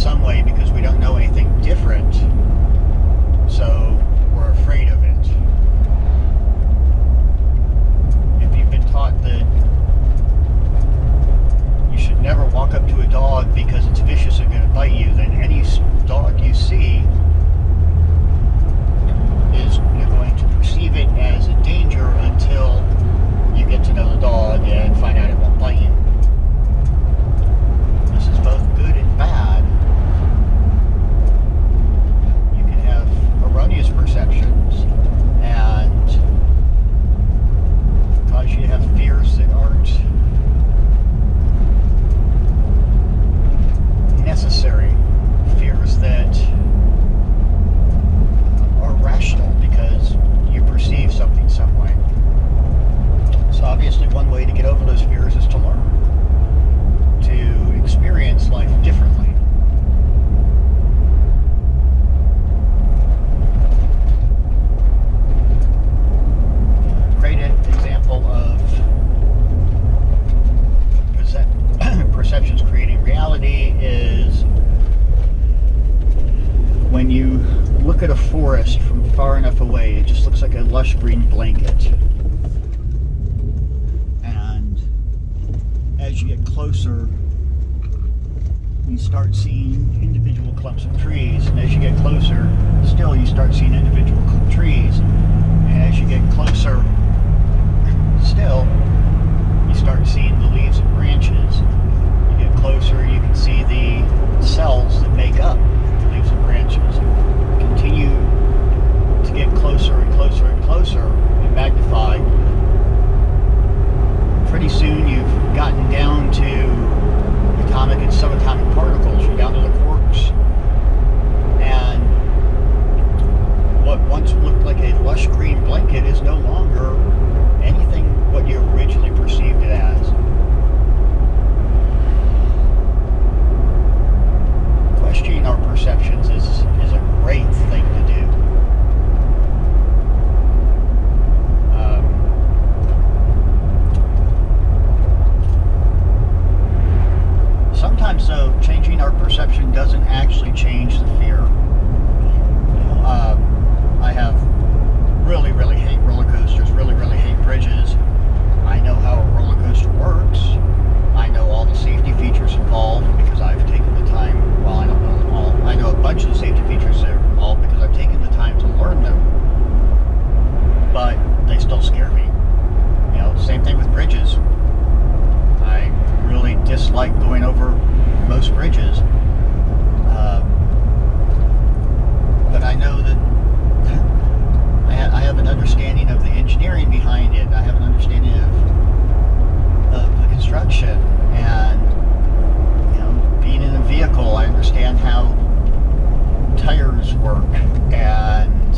some way because we don't know anything different, so we're afraid of it. If you've been taught that you should never walk up to a dog because it's vicious and going to bite you, then any dog you see is going to perceive it as a danger until you get to know the dog and find out it won't bite you. This is both good and bad. You can have erroneous perceptions and cause you to have fears that aren't necessary, fears that are rational because you perceive something some way. So obviously one way to get over those fears is to learn, to experience life differently. Great example of perceptions creating reality is when you look at a forest from far enough away, it just looks like a lush green blanket. And as you get closer, you start seeing individual clumps of trees. And as you get closer, still you start seeing individual trees. And as you get closer, still, you start seeing the leaves and branches. You get closer, you can see the cells that make up the leaves and branches. Continue to get closer and closer and closer and magnify. Pretty soon you've gotten down to atomic and subatomic particles. You're down to the quarks. And what once looked like a lush green blanket is no longer anything what you originally perceived it as. Questioning our perceptions is a great thing to do. Sometimes, though, changing our perception doesn't actually change the fear. I have really hate roller coasters, really hate bridges. I know how a roller coaster works. I know all the safety features involved because I've taken the time, well, I don't know them all. I know a bunch of the safety features that are involved because I've taken the time to learn them. But they still scare me. You know, same thing with bridges. I really dislike going over most bridges. But I know that I have an understanding of the engineering behind it. I have an understanding of the construction, and you know, being in a vehicle, I understand how tires work and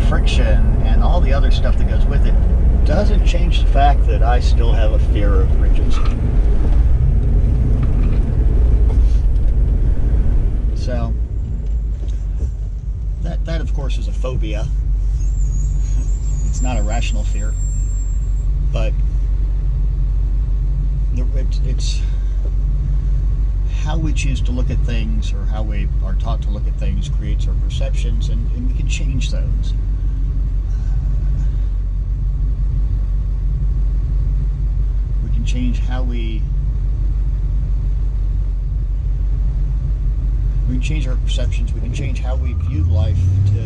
friction and all the other stuff that goes with it. Doesn't change the fact that I still have a fear of bridges. So that of course is a phobia. It's not a rational fear, but it's how we choose to look at things, or how we are taught to look at things, creates our perceptions, and we can change those. We can change how we can change our perceptions. We can change how we view life to